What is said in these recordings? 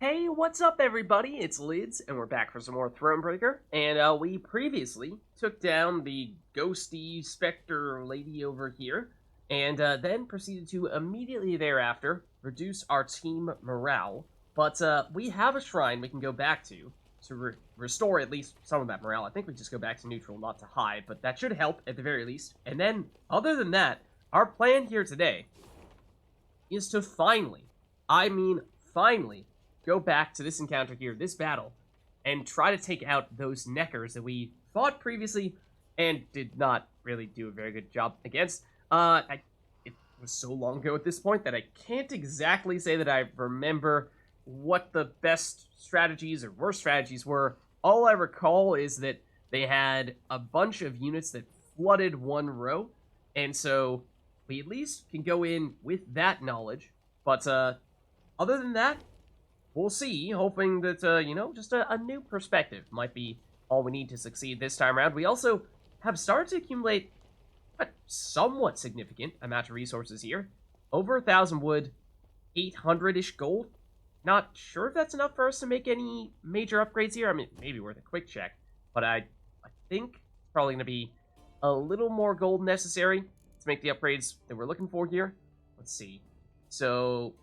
Hey, what's up, everybody? It's Lids, and we're back for some more Thronebreaker. And we previously took down the ghosty specter lady over here, and then proceeded to immediately thereafter reduce our team morale. But we have a shrine we can go back to restore at least some of that morale. I think we just go back to neutral, not to high, but that should help at the very least. And then, other than that, our plan here today is to finally, go back to this encounter here, this battle, and try to take out those neckers that we fought previously and did not really do a very good job against. It was so long ago at this point that I can't exactly say that I remember what the best strategies or worst strategies were. All I recall is that they had a bunch of units that flooded one row, and so we at least can go in with that knowledge. But other than that, we'll see, hoping that, just a new perspective might be all we need to succeed this time around. We also have started to accumulate a somewhat significant amount of resources here. Over 1,000 wood, 800-ish gold. Not sure if that's enough for us to make any major upgrades here. I mean, maybe worth a quick check. But I think it's probably going to be a little more gold necessary to make the upgrades that we're looking for here. Let's see. So,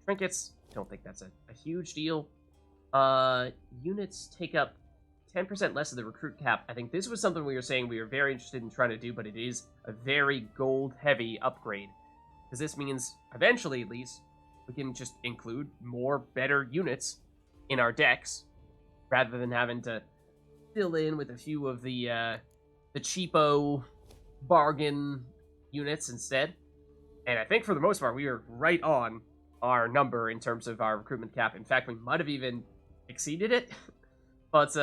trinkets, don't think that's a huge deal. Units take up 10% less of the recruit cap. I think this was something we were saying we were very interested in trying to do, but it is a very gold-heavy upgrade. Because this means, eventually at least, we can just include more better units in our decks, rather than having to fill in with a few of the cheapo bargain units instead. And I think for the most part, we are right on our number in terms of our recruitment cap. In fact, we might have even exceeded it. But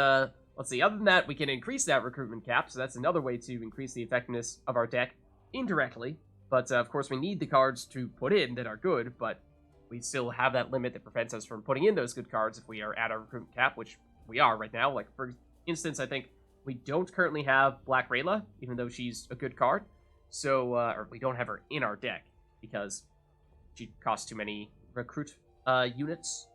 let's see. Other than that, we can increase that recruitment cap, so that's another way to increase the effectiveness of our deck indirectly. But of course, we need the cards to put in that are good, but we still have that limit that prevents us from putting in those good cards if we are at our recruitment cap, which we are right now. Like, for instance, I think we don't currently have Black Rayla, even though she's a good card. So, or we don't have her in our deck, because she costs too many recruit units.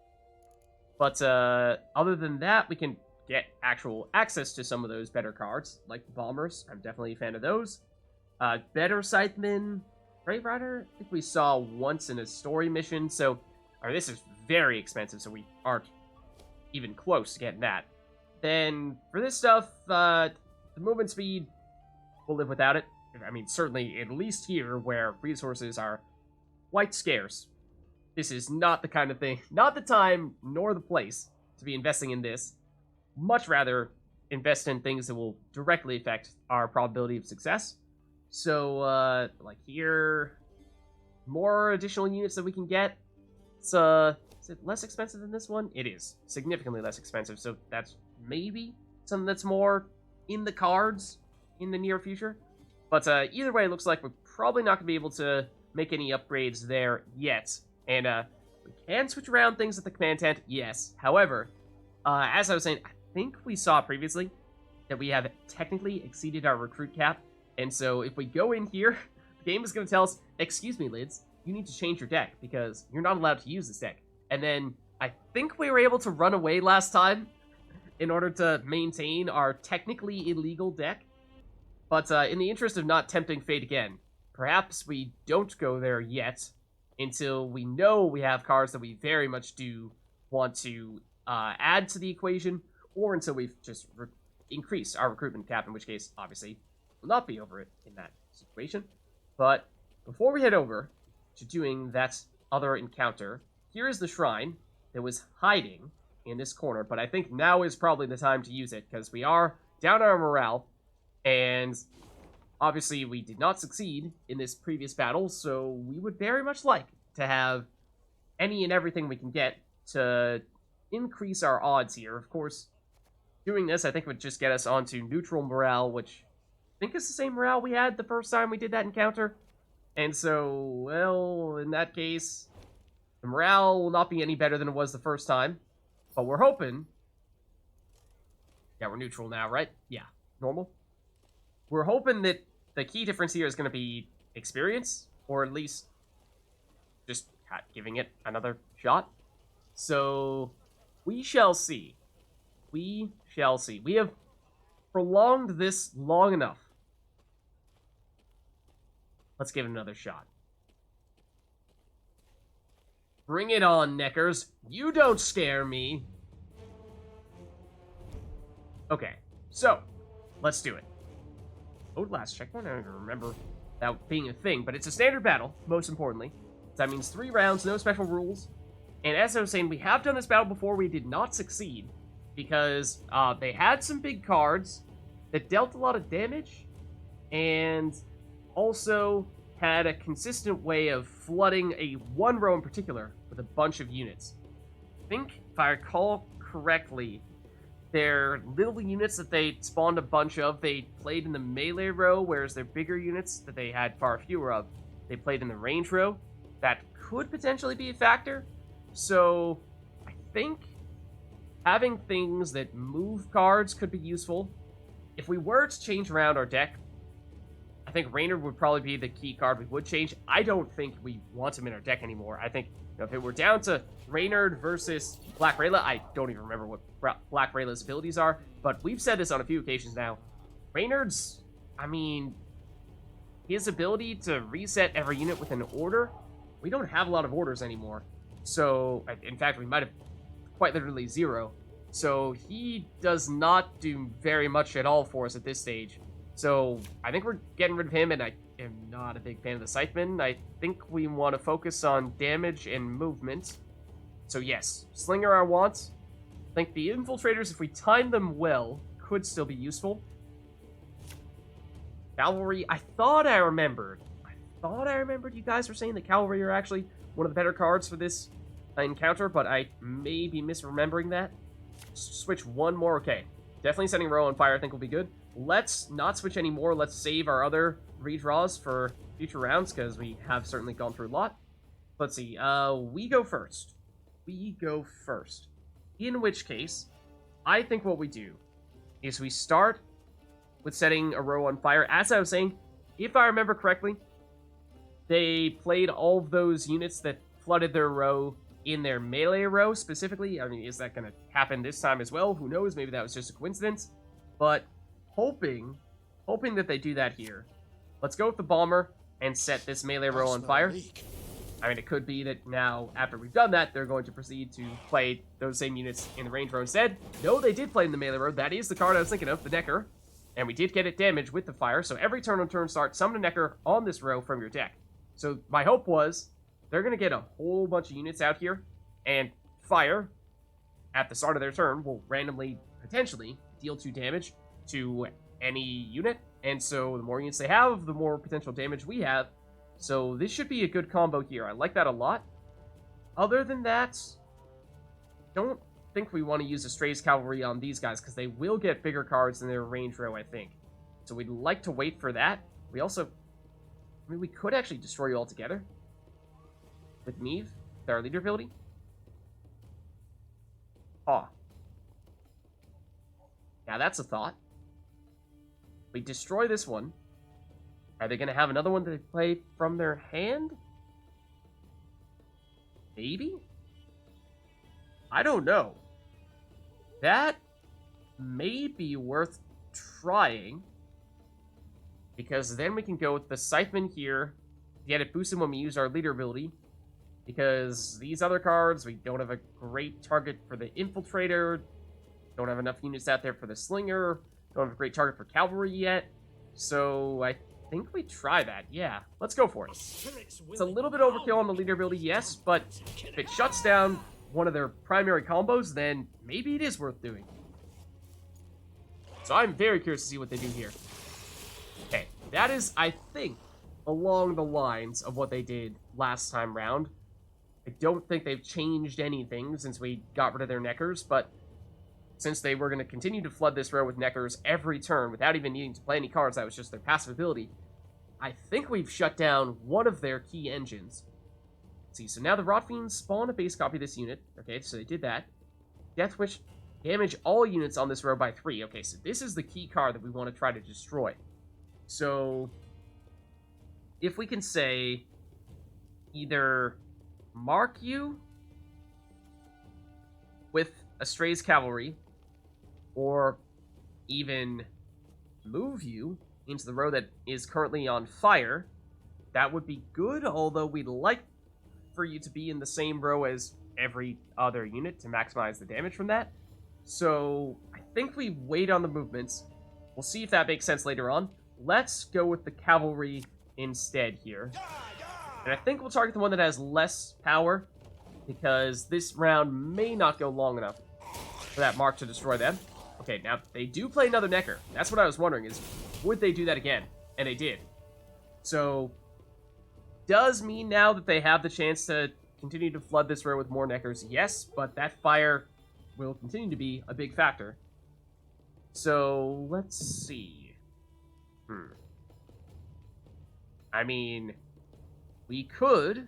But other than that, we can get actual access to some of those better cards, like the Bombers. I'm definitely a fan of those. Better Scytheman, Brave Rider, I think we saw once in a story mission. So, this is very expensive, so we aren't even close to getting that. Then, for this stuff, the movement speed, we'll live without it. I mean, certainly, at least here, where resources are quite scarce. This is not the kind of thing, not the time, nor the place to be investing in this. Much rather invest in things that will directly affect our probability of success. So, like here, more additional units that we can get. It's, is it less expensive than this one? It is. Significantly less expensive, so that's maybe something that's more in the cards in the near future. But either way, it looks like we're probably not going to be able to make any upgrades there yet. And we can switch around things at the command tent, yes. However, as I was saying, I think we saw previously that we have technically exceeded our recruit cap. And so if we go in here, the game is going to tell us, excuse me, Lids, you need to change your deck because you're not allowed to use this deck. And then I think we were able to run away last time in order to maintain our technically illegal deck. But in the interest of not tempting fate again, perhaps we don't go there yet until we know we have cards that we very much do want to add to the equation, or until we've just increased our recruitment cap, in which case, obviously, we'll not be over it in that situation. But before we head over to doing that other encounter, here is the shrine that was hiding in this corner, but I think now is probably the time to use it, because we are down our morale, and obviously we did not succeed in this previous battle, so we would very much like to have any and everything we can get to increase our odds here. Of course, doing this, I think, would just get us onto neutral morale, which I think is the same morale we had the first time we did that encounter. And so, well, in that case, the morale will not be any better than it was the first time. But we're hoping... Yeah, we're neutral now, right? Yeah, normal. We're hoping that the key difference here is going to be experience, or at least just giving it another shot. So We shall see. We shall see. We have prolonged this long enough. Let's give it another shot. Bring it on, Neckers. You don't scare me. Okay, so let's do it. Oh, last checkpoint. I don't even remember that being a thing, but it's a standard battle, most importantly. So that means 3 rounds, no special rules. And as I was saying, we have done this battle before. We did not succeed because they had some big cards that dealt a lot of damage and also had a consistent way of flooding a one row in particular with a bunch of units. I think, if I recall correctly, their little units that they spawned a bunch of, they played in the melee row, whereas their bigger units that they had far fewer of, they played in the range row. That could potentially be a factor. So, I think having things that move cards could be useful. If we were to change around our deck, I think Reynard would probably be the key card we would change. I don't think we want him in our deck anymore. I think if it were down to Reynard versus Black Rayla, I don't even remember what Black Rayla's abilities are, but we've said this on a few occasions now. Reynard's, I mean, his ability to reset every unit with an order, we don't have a lot of orders anymore. So, in fact, we might have quite literally 0. So he does not do very much at all for us at this stage. So I think we're getting rid of him, and I am not a big fan of the Scytheman. I think we want to focus on damage and movement. So yes, Slinger I want. I think the Infiltrators, if we time them well, could still be useful. Cavalry, I thought I remembered you guys were saying that Cavalry are actually one of the better cards for this encounter, but I may be misremembering that. Switch one more, okay. Definitely setting Row on fire I think will be good. Let's not switch anymore. Let's save our other redraws for future rounds, because we have certainly gone through a lot. Let's see. We go first. In which case, I think what we do is we start with setting a row on fire. As I was saying, if I remember correctly, they played all of those units that flooded their row in their melee row specifically. I mean, is that going to happen this time as well? Who knows? Maybe that was just a coincidence. But hoping that they do that here. Let's go with the bomber and set this melee row on fire. I mean, it could be that now, after we've done that, they're going to proceed to play those same units in the range row instead. No, they did play in the melee row. That is the card I was thinking of, the Necker. And we did get it damaged with the fire, so every turn on turn start, summon a Necker on this row from your deck. So my hope was, they're going to get a whole bunch of units out here, and fire, at the start of their turn, will randomly, potentially, deal 2 damage to any unit, and so the more units they have, the more potential damage we have. So this should be a good combo here. I like that a lot. Other than that, don't think we want to use a Strays Cavalry on these guys, because they will get bigger cards in their range row, I think. So we'd like to wait for that. We also, I mean, we could actually destroy you altogether with Meve, with our leader ability. Oh. Yeah, that's a thought. We destroy this one. Are they going to have another one that they play from their hand? Maybe? I don't know. That may be worth trying. Because then we can go with the Scytheman here. Get it boosted when we use our leader ability. Because these other cards, we don't have a great target for the Infiltrator. Don't have enough units out there for the Slinger. Don't have a great target for Cavalry yet. So I think we try that. Yeah, let's go for it. It's a little bit overkill on the leader ability, yes, but if it shuts down one of their primary combos, then maybe it is worth doing. So I'm very curious to see what they do here. Okay, that is, I think, along the lines of what they did last time round. I don't think they've changed anything since we got rid of their Neckers, but since they were going to continue to flood this row with Neckers every turn without even needing to play any cards, that was just their passive ability, I think we've shut down one of their key engines. Let's see, so now the Rotfiends spawn a base copy of this unit. Okay, so they did that. Deathwish, damage all units on this row by 3. Okay, so this is the key card that we want to try to destroy. So, if we can say, either mark you with a Stray's Cavalry, or even move you into the row that is currently on fire, that would be good, although we'd like for you to be in the same row as every other unit to maximize the damage from that. So I think we wait on the movements. We'll see if that makes sense later on. Let's go with the cavalry instead here. And I think we'll target the one that has less power, because this round may not go long enough for that mark to destroy them. Okay, now they do play another Necker. That's what I was wondering, is would they do that again? And they did. So does mean now that they have the chance to continue to flood this row with more Neckers? Yes, but that fire will continue to be a big factor. So let's see. I mean, we could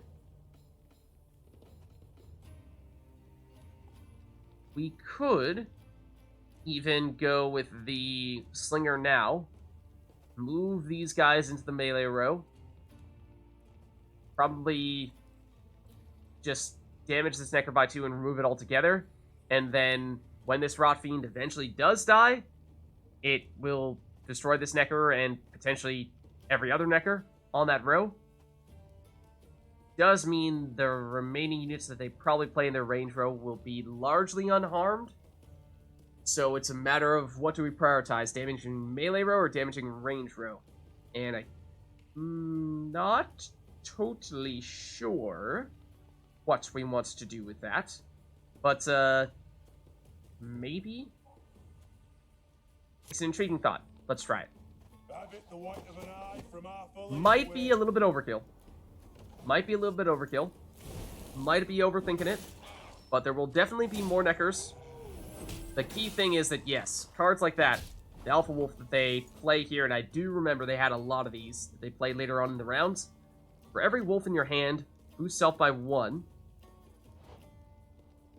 even go with the Slinger now. Move these guys into the melee row. Probably just damage this Necker by 2 and remove it altogether. And then when this Rot Fiend eventually does die, it will destroy this Necker and potentially every other Necker on that row. Does mean the remaining units that they probably play in their range row will be largely unharmed. So it's a matter of what do we prioritize, damaging melee row or damaging range row? And I'm not totally sure what we want to do with that. But, maybe? It's an intriguing thought. Let's try it. Might be a little bit overkill. Might be overthinking it. But there will definitely be more Neckers. The key thing is that, yes, cards like that, the Alpha Wolf that they play here, and I do remember they had a lot of these that they played later on in the rounds. For every wolf in your hand, boost self by 1.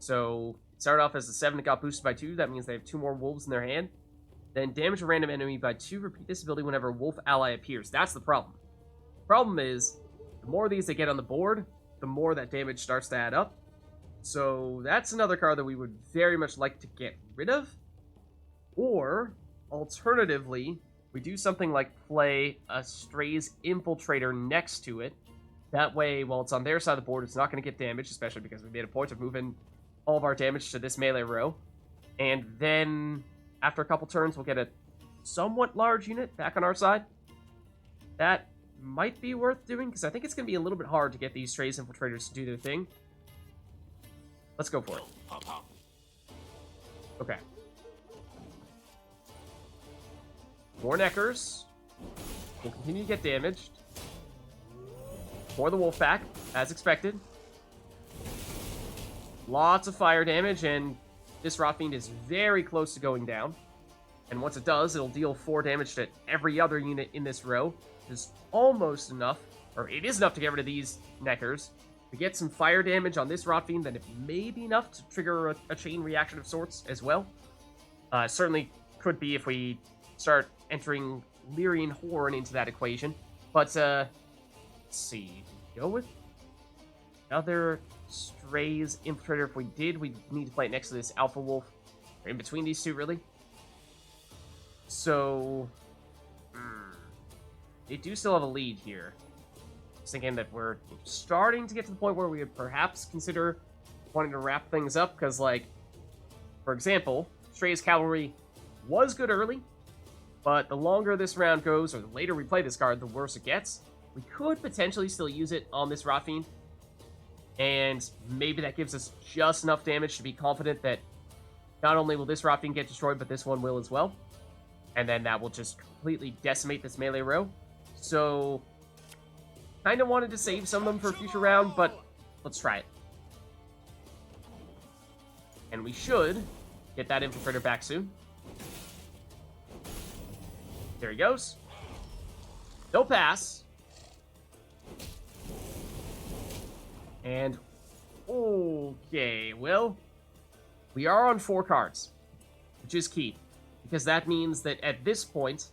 So, it started off as a 7, it got boosted by 2, that means they have 2 more wolves in their hand. Then damage a random enemy by 2, repeat this ability whenever a wolf ally appears. That's the problem. The problem is, the more of these they get on the board, the more that damage starts to add up. So that's another card that we would very much like to get rid of. Or, alternatively, we do something like play a Stray's Infiltrator next to it. That way, while it's on their side of the board, it's not going to get damaged, especially because we made a point of moving all of our damage to this melee row. And then, after a couple turns, we'll get a somewhat large unit back on our side. That might be worth doing, because I think it's going to be a little bit hard to get these Stray's Infiltrators to do their thing. Let's go for it. Okay. More Neckers. We'll continue to get damaged. For the wolf pack, as expected. Lots of fire damage, and this Rot Fiend is very close to going down. And once it does, it'll deal 4 damage to every other unit in this row. Which is almost enough, or it is enough to get rid of these Neckers. We get some fire damage on this Rot Fiend, then it may be enough to trigger a chain reaction of sorts as well. Certainly could be if we start entering Lyrian Horn into that equation. But, let's see. Go with another Stray's Infiltrator. If we did, we need to play it next to this Alpha Wolf. Or in between these two, really. So, they do still have a lead here. Thinking that we're starting to get to the point where we would perhaps consider wanting to wrap things up, because, like, for example, Stray's Cavalry was good early, but the longer this round goes, or the later we play this card, the worse it gets. We could potentially still use it on this Rot Fiend, and maybe that gives us just enough damage to be confident that not only will this Rot Fiend get destroyed, but this one will as well, and then that will just completely decimate this melee row. So kind of wanted to save some of them for a future round, but let's try it. And we should get that Infiltrator back soon. There he goes. No pass. And, okay, well, we are on 4 cards, which is key, because that means that at this point,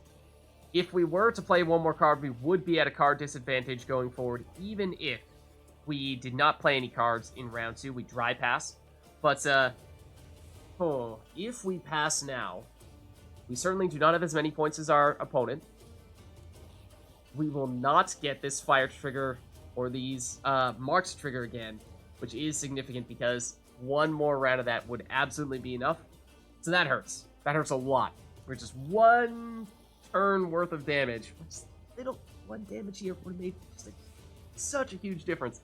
if we were to play one more card, we would be at a card disadvantage going forward, even if we did not play any cards in round 2. We dry pass. But Oh, if we pass now, we certainly do not have as many points as our opponent. We will not get this fire trigger or these marks trigger again, which is significant because one more round of that would absolutely be enough. So that hurts. That hurts a lot. We're just one turn worth of damage. Just little one damage here would have made just such a huge difference.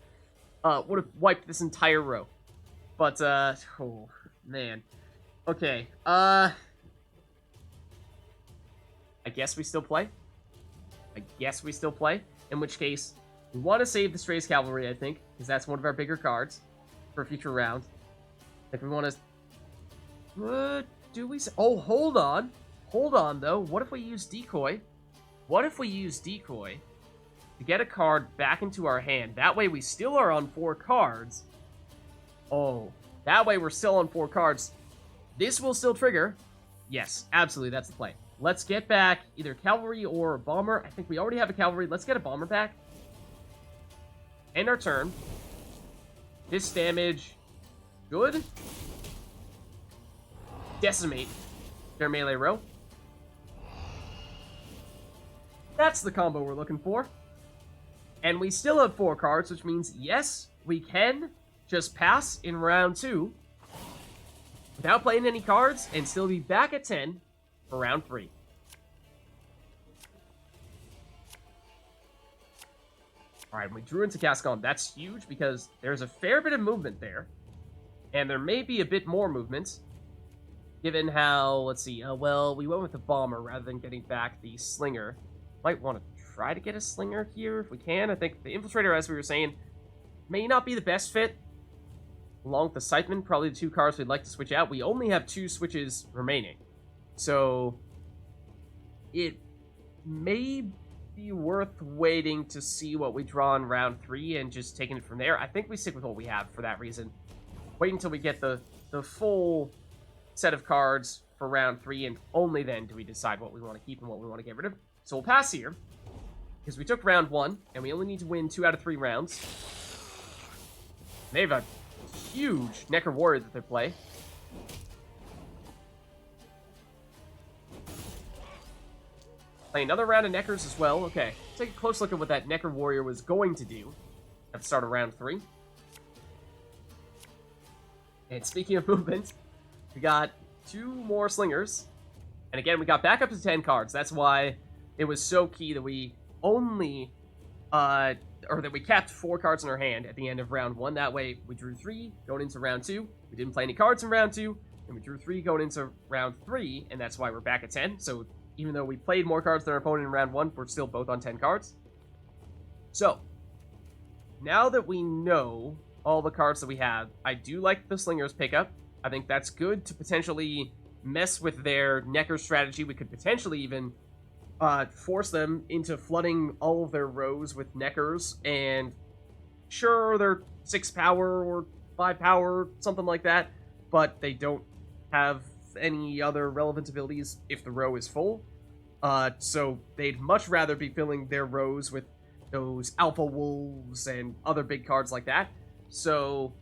Would have wiped this entire row. But, oh, man. Okay, I guess we still play. In which case, we want to save the Strays Cavalry, I think, because that's one of our bigger cards for a future round. If we want to... do we... Oh, hold on. Hold on, though. What if we use Decoy? To get a card back into our hand? That way we still are on 4 cards. Oh, that way we're still on 4 cards. This will still trigger. Yes, absolutely, that's the play. Let's get back either Cavalry or Bomber. I think we already have a Cavalry. Let's get a Bomber back. End our turn. This damage. Good. Decimate their melee row. That's the combo we're looking for. And we still have 4 cards, which means, yes, we can just pass in round 2 without playing any cards and still be back at 10 for round 3. Alright, we drew into Gascon. That's huge because there's a fair bit of movement there. And there may be a bit more movement. Given how, let's see, well, we went with the Bomber rather than getting back the Slinger. Might want to try to get a Slinger here if we can. I think the Infiltrator, as we were saying, may not be the best fit. Along with the Scytheman, probably the 2 cards we'd like to switch out. We only have 2 switches remaining. So, it may be worth waiting to see what we draw in round 3 and just taking it from there. I think we stick with what we have for that reason. Wait until we get the full set of cards for round 3, and only then do we decide what we want to keep and what we want to get rid of. So we'll pass here, because we took round 1, and we only need to win 2 out of 3 rounds. They have a huge Necker Warrior that they play. Play another round of Neckers as well. Okay, take a close look at what that Necker Warrior was going to do at the start of round 3. And speaking of movement, we got 2 more Slingers. And again, we got back up to 10 cards. That's why it was so key that we only, or that we kept 4 cards in our hand at the end of round 1. That way, we drew 3 going into round 2. We didn't play any cards in round 2, and we drew 3 going into round 3, and that's why we're back at 10. So even though we played more cards than our opponent in round 1, we're still both on 10 cards. So, now that we know all the cards that we have, I do like the Slingers pickup. I think that's good to potentially mess with their Necker strategy. We could potentially even force them into flooding all of their rows with Neckers, and sure, they're 6 power or 5 power, something like that, but they don't have any other relevant abilities if the row is full. So they'd much rather be filling their rows with those Alpha Wolves and other big cards like that. So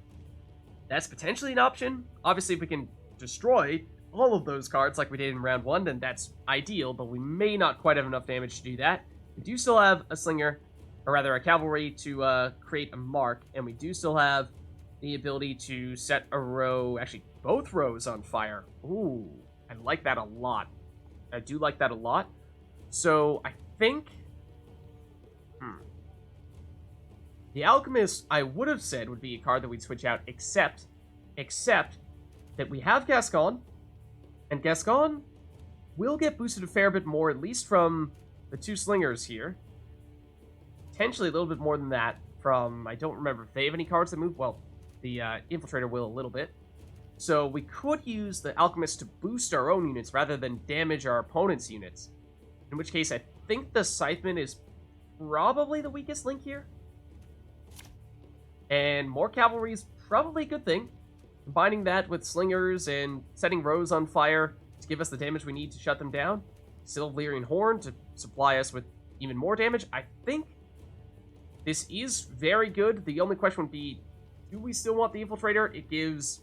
that's potentially an option. Obviously, if we can destroy all of those cards like we did in round 1, then that's ideal, but we may not quite have enough damage to do that. We do still have a Slinger, or rather a Cavalry, to create a mark, and we do still have the ability to set a row, actually both rows on fire. Ooh, I like that a lot. I do like that a lot. So I think the Alchemist, I would have said, would be a card that we'd switch out, except that we have Gascon, and Gascon will get boosted a fair bit more, at least from the 2 Slingers here. Potentially a little bit more than that from, I don't remember if they have any cards that move. Well, the Infiltrator will a little bit. So we could use the Alchemist to boost our own units rather than damage our opponent's units. In which case, I think the Scytheman is probably the weakest link here. And more Cavalry is probably a good thing. Combining that with Slingers and setting rows on fire to give us the damage we need to shut them down. Still Lyrian Horn to supply us with even more damage. I think this is very good. The only question would be, do we still want the Infiltrator? It gives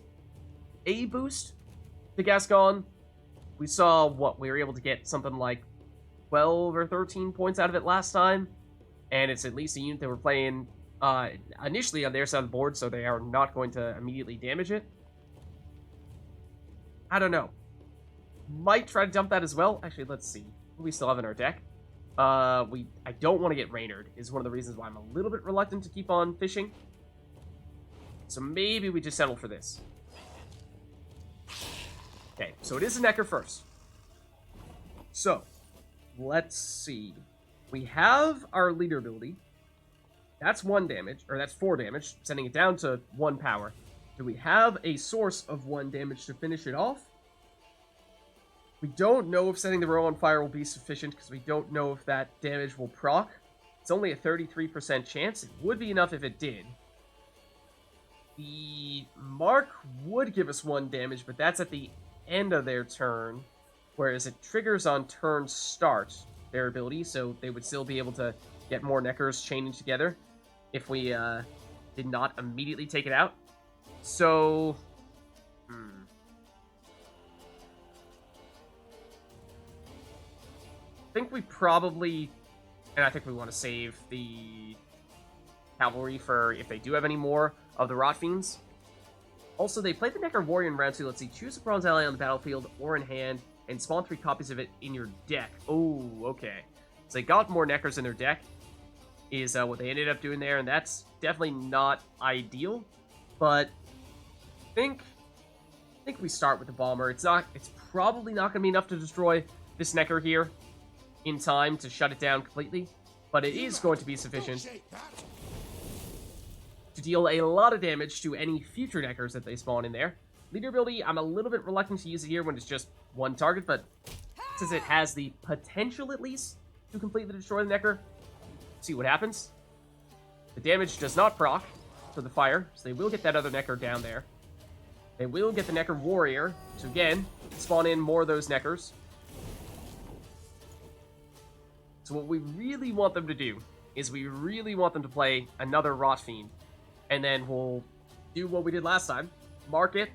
a boost the Gascon, we saw what we were able to get something like 12 or 13 points out of it last time, and it's at least a unit that we're playing initially on their side of the board, so they are not going to immediately damage it. I don't know. Might try to dump that as well. Actually, let's see. What do we still have in our deck? I don't want to get Raynard, is one of the reasons why I'm a little bit reluctant to keep on fishing. So maybe we just settle for this. Okay, so it is a Necker first. So, let's see. We have our leader ability. That's 1 damage, or that's 4 damage, sending it down to 1 power. Do we have a source of 1 damage to finish it off? We don't know if setting the row on fire will be sufficient, because we don't know if that damage will proc. It's only a 33% chance. It would be enough if it did. The mark would give us 1 damage, but that's at the end of their turn, whereas it triggers on turn start, their ability, so they would still be able to get more Neckers chaining together if we did not immediately take it out. So, I think we probably, and I think we want to save the cavalry for if they do have any more of the Rot Fiends. Also, they play the Necker Warrior in round 2. Let's see, choose a bronze ally on the battlefield or in hand, and spawn 3 copies of it in your deck. Oh, okay. So they got more Neckers in their deck, is what they ended up doing there, and that's definitely not ideal. But I think we start with the Bomber. It's probably not going to be enough to destroy this Necker here in time to shut it down completely, but it is going to be sufficient to deal a lot of damage to any future Neckers that they spawn in there. Leader ability, I'm a little bit reluctant to use it here when it's just 1 target, but since it has the potential, at least, to completely destroy the Necker, see what happens. The damage does not proc for the fire, so they will get that other Necker down there. They will get the Necker Warrior to, again, spawn in more of those Neckers. So what we really want them to do is we really want them to play another Rot Fiend. And then we'll do what we did last time. Mark it,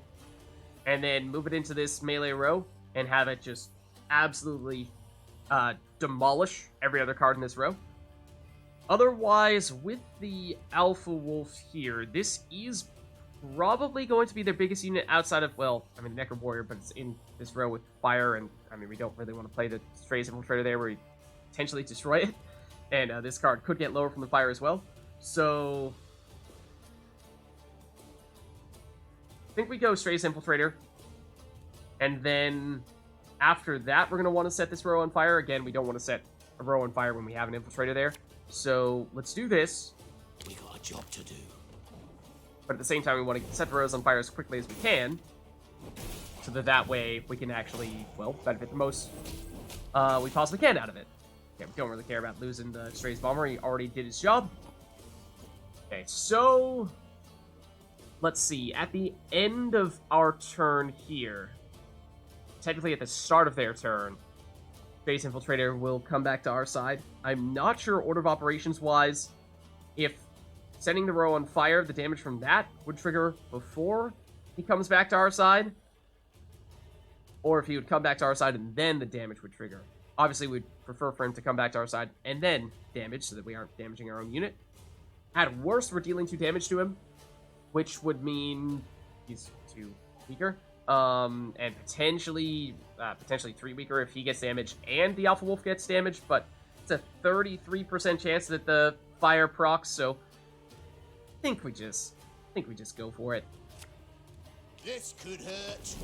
and then move it into this melee row, and have it just absolutely demolish every other card in this row. Otherwise, with the Alpha Wolf here, this is probably going to be their biggest unit outside of, well, I mean, the Necker Warrior, but it's in this row with fire, and, I mean, we don't really want to play the Strays Infiltrator there, where we potentially destroy it, and this card could get lower from the fire as well. So I think we go Strays Infiltrator, and then after that, we're going to want to set this row on fire. Again, we don't want to set a row on fire when we have an Infiltrator there. So let's do this. We got a job to do. But at the same time, we want to set the rows on fire as quickly as we can, so that way we can actually, well, benefit the most we possibly can out of it. Okay, we don't really care about losing the Strays Bomber. He already did his job. Okay, so let's see. At the end of our turn here, technically at the start of their turn, Strays Infiltrator will come back to our side. I'm not sure order of operations wise if setting the row on fire, the damage from that would trigger before he comes back to our side, or if he would come back to our side and then the damage would trigger. Obviously, we'd prefer for him to come back to our side and then damage, so that we aren't damaging our own unit. At worst, we're dealing 2 damage to him, which would mean he's 2 weaker, and potentially 3 weaker if he gets damaged and the Alpha Wolf gets damaged, but it's a 33% chance that the fire procs, so I think we just go for it. This could hurt.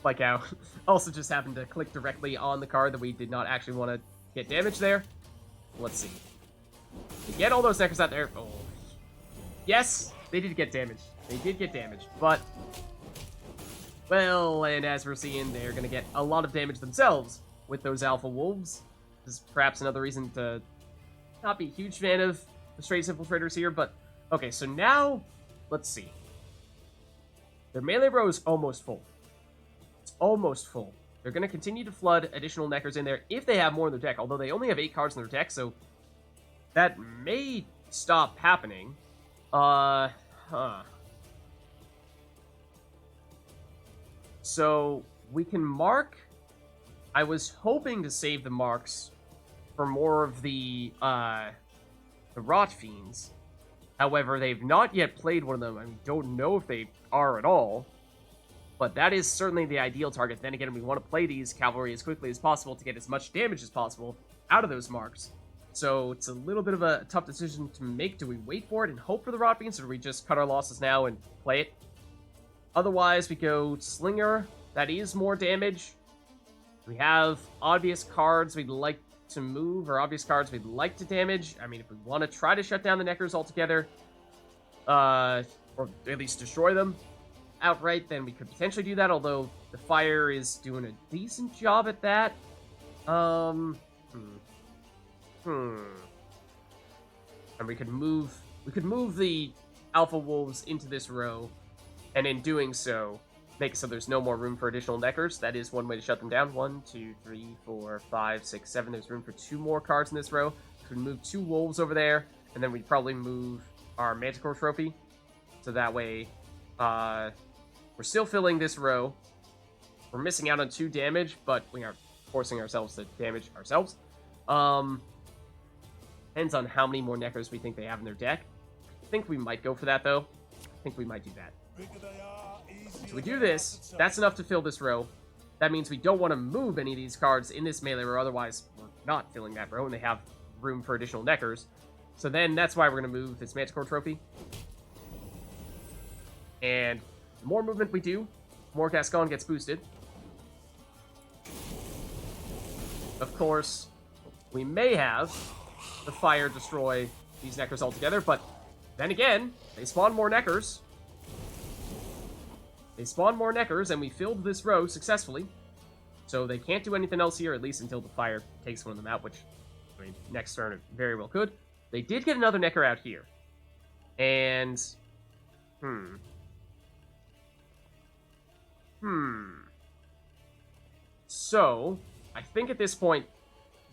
Like how also just happened to click directly on the card that we did not actually want to get damage there. Let's see. To get all those Neckers out there. Oh. Yes, they did get damage. They did get damage, but, well, and as we're seeing, they're going to get a lot of damage themselves with those Alpha Wolves. This is perhaps another reason to not be a huge fan of the Strays Infiltrators here, but, okay, so now, let's see. Their melee row is almost full. It's almost full. They're going to continue to flood additional Neckers in there if they have more in their deck, although they only have 8 cards in their deck, so that may stop happening. So we can mark. I was hoping to save the marks for more of the Rot Fiends. However, they've not yet played one of them. I don't know if they are at all. But that is certainly the ideal target. Then again, we want to play these cavalry as quickly as possible to get as much damage as possible out of those marks. So it's a little bit of a tough decision to make. Do we wait for it and hope for the Rot Fiends, or do we just cut our losses now and play it? Otherwise, we go Slinger. That is more damage. We have obvious cards we'd like to move, or obvious cards we'd like to damage. I mean, if we want to try to shut down the Neckers altogether, or at least destroy them outright, then we could potentially do that, although the fire is doing a decent job at that. And we could move the Alpha Wolves into this row, and in doing so, make it so there's no more room for additional Neckers. That is one way to shut them down. 1, 2, 3, 4, 5, 6, 7. There's room for 2 more cards in this row. So we move 2 Wolves over there, and then we'd probably move our Manticore Trophy. So that way, we're still filling this row. We're missing out on 2 damage, but we are forcing ourselves to damage ourselves. Depends on how many more Neckers we think they have in their deck. I think we might go for that, though. I think we might do that. So we do this. That's enough to fill this row. That means we don't want to move any of these cards in this melee row, otherwise we're not filling that row, and they have room for additional Neckers. So then that's why we're going to move this Manticore Trophy. And the more movement we do, the more Gascon gets boosted. Of course, we may have the fire destroy these Neckers altogether, but then again, they spawn more Neckers. They spawn more Neckers, and we filled this row successfully. So they can't do anything else here, at least until the fire takes one of them out, which, I mean, next turn it very well could. They did get another Necker out here. And, So, I think at this point,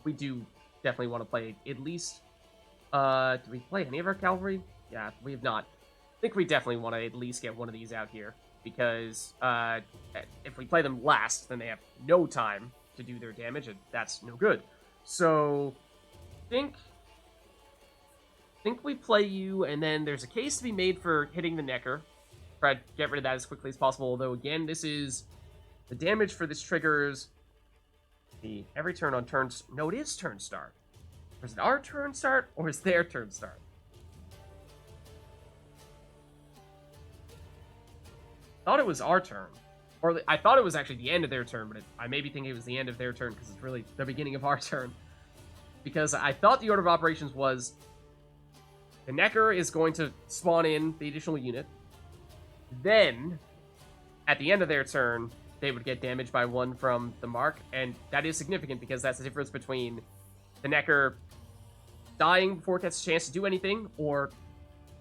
we do definitely want to play at least... do we play any of our cavalry? Yeah, we have not. I think we definitely want to at least get one of these out here. Because if we play them last, then they have no time to do their damage, and that's no good. So, I think we play you, and then there's a case to be made for hitting the Necker. Try to get rid of that as quickly as possible, although, again, this is... The damage for this triggers... every turn on turns... No, it is turn start. Or is it our turn start, or is their turn start? I thought it was our turn. Or I thought it was actually the end of their turn, but I may be thinking it was the end of their turn because it's really the beginning of our turn. Because I thought the order of operations was the Necker is going to spawn in the additional unit. Then, at the end of their turn, they would get damaged by 1 from the mark. And that is significant because that's the difference between the Necker dying before it gets a chance to do anything, or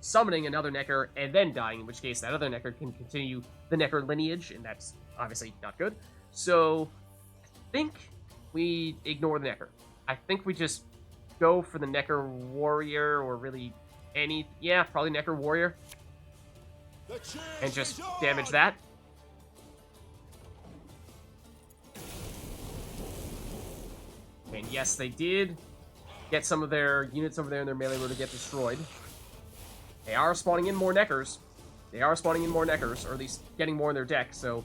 summoning another Necker and then dying, in which case that other Necker can continue the Necker lineage, and that's obviously not good. So, I think we ignore the Necker. I think we just go for the Necker Warrior, or really any... Yeah, probably Necker Warrior. And just damage that. And yes, they did get some of their units over there in their melee row to get destroyed. They are spawning in more Neckers. They are spawning in more Neckers, or at least getting more in their deck, so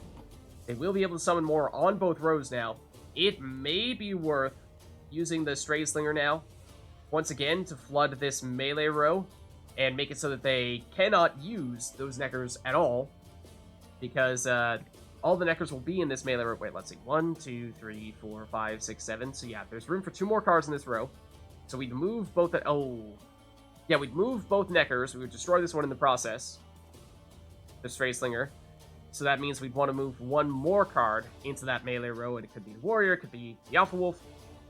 they will be able to summon more on both rows now. It may be worth using the Stray Slinger now, once again, to flood this melee row, and make it so that they cannot use those Neckers at all, because all the Neckers will be in this melee row. Wait, let's see. 1, 2, 3, 4, 5, 6, 7. So yeah, there's room for 2 more cards in this row. So we'd move both... Yeah, we'd move both Neckers. We would destroy this one in the process. The Stray Slinger. So that means we'd want to move 1 more card into that melee row, and it could be the Warrior, it could be the Alpha Wolf.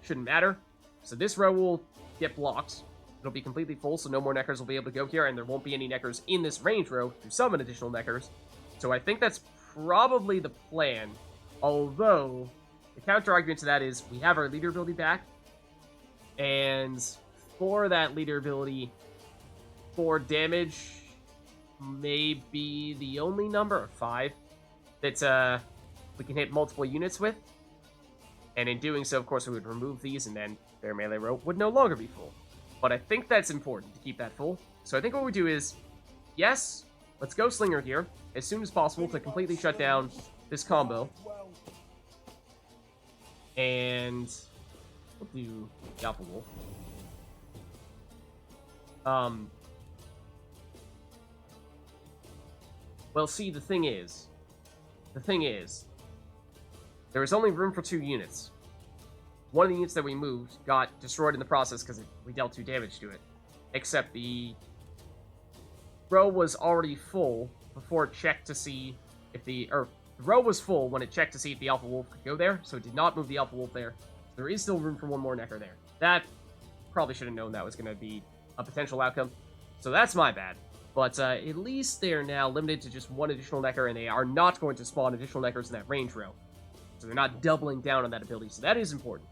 Shouldn't matter. So this row will get blocked. It'll be completely full, so no more Neckers will be able to go here, and there won't be any Neckers in this range row to summon additional Neckers. So I think that's probably the plan. Although, the counter-argument to that is we have our leader ability back, and for that leader ability, 4 damage may be the only number, or 5, that we can hit multiple units with. And in doing so, of course, we would remove these, and then their melee row would no longer be full. But I think that's important to keep that full. So I think what we do is, yes, let's go Slinger here as soon as possible to completely shut down this combo. And we'll do the Alpha Wolf. Well, see, the thing is, there was only room for 2 units. One of the units that we moved got destroyed in the process because we dealt 2 damage to it. Except the row was already full before it checked to see if the row was full when it checked to see if the Alpha Wolf could go there, so it did not move the Alpha Wolf there. There is still room for 1 more Necker there. That probably should have known that was going to be a potential outcome. So that's my bad. But at least they're now limited to just 1 additional Necker, and they are not going to spawn additional Neckers in that range row. So they're not doubling down on that ability, so that is important.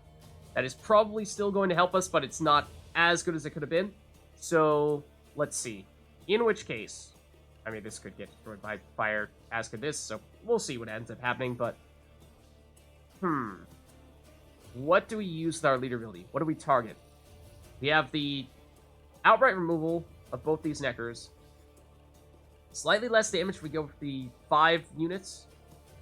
That is probably still going to help us, but it's not as good as it could have been. So, let's see. In which case, I mean, this could get destroyed by fire, as could this, so we'll see what ends up happening, but... What do we use with our leader ability? What do we target? We have the outright removal of both these Neckers. Slightly less damage if we go with the 5 units,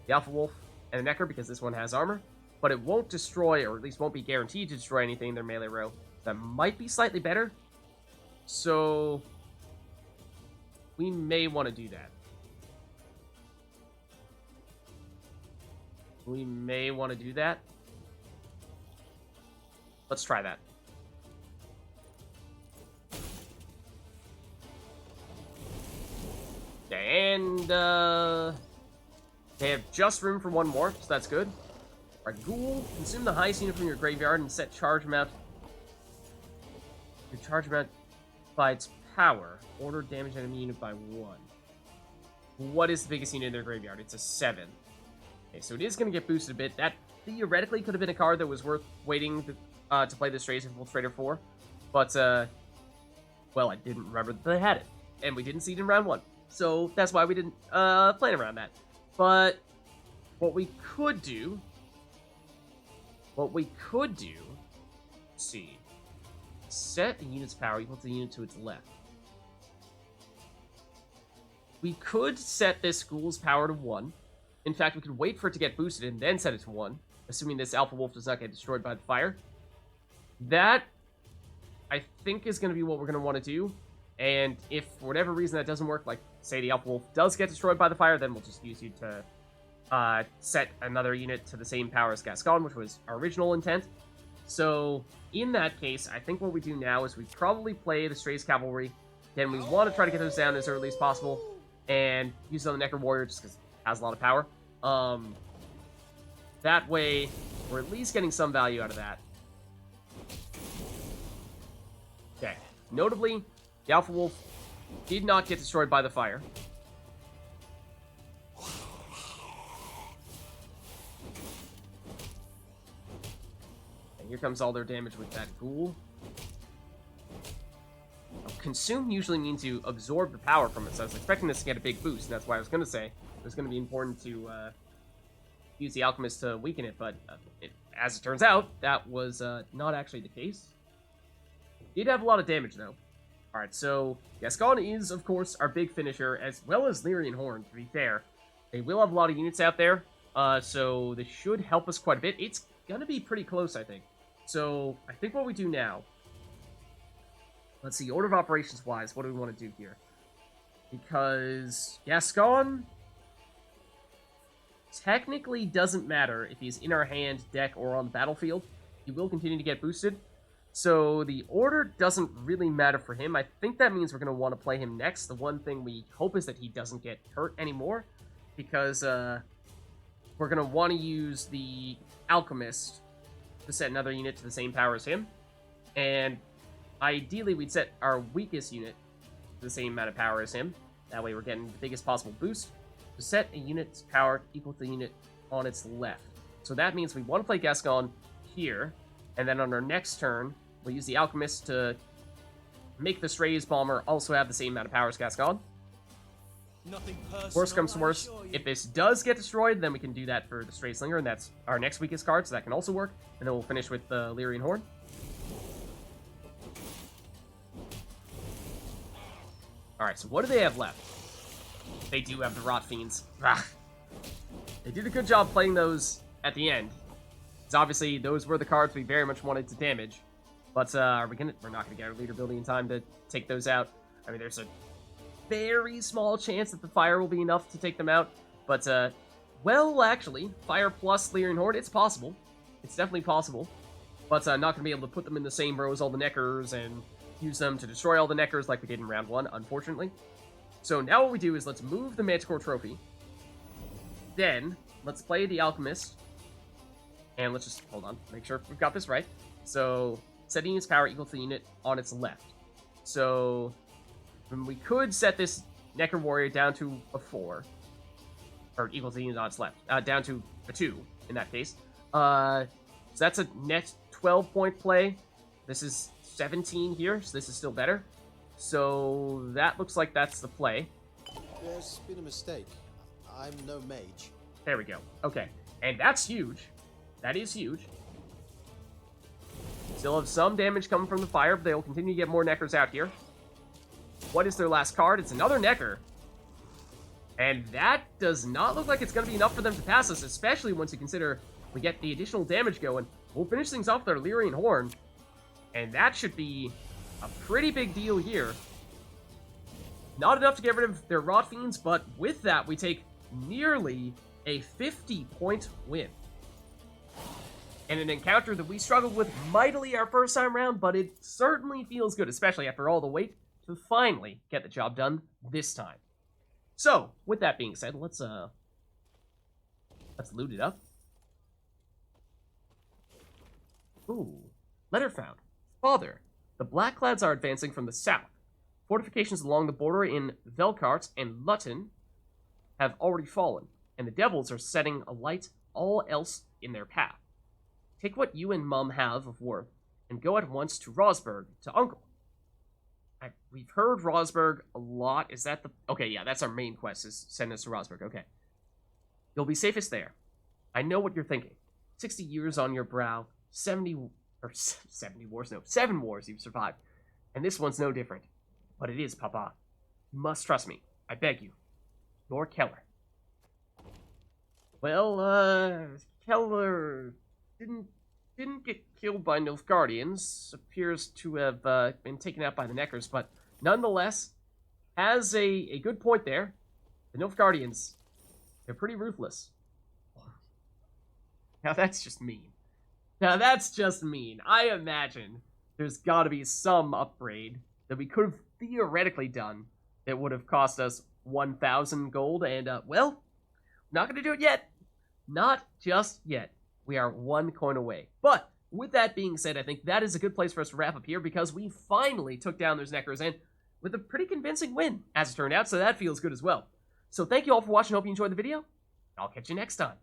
the Alpha Wolf and the Necker, because this one has armor. But it won't destroy, or at least won't be guaranteed to destroy anything in their melee row. That might be slightly better. So, we may want to do that. We may want to do that. Let's try that. Okay, and they have just room for 1 more, so that's good. Alright, Ghoul, consume the highest unit from your graveyard and set charge amount. Your charge amount by its power. Order damage enemy unit by 1. What is the biggest unit in their graveyard? It's a 7. Okay, so it is going to get boosted a bit. That theoretically could have been a card that was worth waiting to play the Strays Infiltrator for. But, well, I didn't remember that they had it. And we didn't see it in round 1. So that's why we didn't plan around that. But what we could do... let's see, set a unit's power equal to the unit to its left. We could set this Ghoul's power to 1. In fact, we could wait for it to get boosted and then set it to 1, assuming this Alpha Wolf does not get destroyed by the fire. That, I think, is going to be what we're going to want to do. And if, for whatever reason, that doesn't work, like, say the Alpha Wolf does get destroyed by the fire, then we'll just use you to set another unit to the same power as Gascon, which was our original intent. So, in that case, I think what we do now is we probably play the Strays Cavalry. Then we want to try to get those down as early as possible, and use it on the Necker Warrior just because it has a lot of power. That way, we're at least getting some value out of that. Okay. Notably, the Alpha Wolf did not get destroyed by the fire. And here comes all their damage with that Ghoul. Consume usually means you absorb the power from it, so I was expecting this to get a big boost, and that's why I was going to say it was going to be important to use the Alchemist to weaken it, but as it turns out, that was not actually the case. Did have a lot of damage, though. Alright, so Gascon is, of course, our big finisher, as well as Lyria and Horn, to be fair. They will have a lot of units out there, so this should help us quite a bit. It's going to be pretty close, I think. So, I think what we do now... Let's see, order of operations-wise, what do we want to do here? Because Gascon technically doesn't matter if he's in our hand, deck, or on the battlefield. He will continue to get boosted. So the order doesn't really matter for him. I think that means we're going to want to play him next. The one thing we hope is that he doesn't get hurt anymore, because we're going to want to use the Alchemist to set another unit to the same power as him. And ideally, we'd set our weakest unit to the same amount of power as him. That way we're getting the biggest possible boost. To set a unit's power equal to the unit on its left. So that means we want to play Gascon here, and then on our next turn, we'll use the Alchemist to make the Strays Bomber also have the same amount of power as Gascon. Nothing personal. Worst comes to I worst, assure you. if this does get destroyed, then we can do that for the Stray Slinger, and that's our next weakest card, so that can also work. And then we'll finish with the Lyrian Horn. Alright, so what do they have left? They do have the Rot Fiends. Ah. They did a good job playing those at the end. Because obviously, those were the cards we very much wanted to damage. But we're not gonna get our leader building in time to take those out. I mean, there's a very small chance that the fire will be enough to take them out. But, well, actually, fire plus Lyrian Horde, it's possible. It's definitely possible. But not gonna be able to put them in the same row as all the Neckers and use them to destroy all the Neckers like we did in round 1, unfortunately. So now what we do is let's move the Manticore Trophy. Then, let's play the Alchemist. And let's just, hold on, make sure we've got this right. So, setting its power equal to the unit on its left. So, we could set this Necker Warrior down to a 4. Or equal to the unit on its left. Down to a 2, in that case. So that's a net 12-point play. This is 17 here, so this is still better. So, that looks like that's the play. There's been a mistake. I'm no mage. There we go. Okay. And that's huge. That is huge. Still have some damage coming from the fire, but they'll continue to get more Neckers out here. What is their last card? It's another Necker. And that does not look like it's going to be enough for them to pass us, especially once you consider we get the additional damage going. We'll finish things off with our Lyrian Horn. And that should be a pretty big deal here. Not enough to get rid of their Rot Fiends, but with that, we take nearly a 50-point win. And an encounter that we struggled with mightily our first time round, but it certainly feels good, especially after all the wait, to finally get the job done this time. So, with that being said, let's loot it up. Ooh, letter found. Father, the Blackclads are advancing from the south. Fortifications along the border in Velkart and Lutten have already fallen, and the devils are setting alight all else in their path. Take what you and Mum have of worth, and go at once to Rosberg, to Uncle. We've heard Rosberg a lot. Is that the... Okay, yeah, that's our main quest, is send us to Rosberg. Okay. You'll be safest there. I know what you're thinking. 60 years on your brow, 70 wars, no, 7 wars you've survived. And this one's no different. But it is, Papa. You must trust me. I beg you. Your Keller. Well, Keller didn't get killed by Nilfgaardians. Appears to have been taken out by the Neckers, but nonetheless, has a good point there. The Nilfgaardians, they're pretty ruthless. Now that's just mean. Now that's just mean. I imagine there's got to be some upgrade that we could have theoretically done that would have cost us 1,000 gold, and, well, not going to do it yet. Not just yet. We are 1 coin away. But, with that being said, I think that is a good place for us to wrap up here, because we finally took down those Neckers, and with a pretty convincing win, as it turned out, so that feels good as well. So thank you all for watching, hope you enjoyed the video. I'll catch you next time.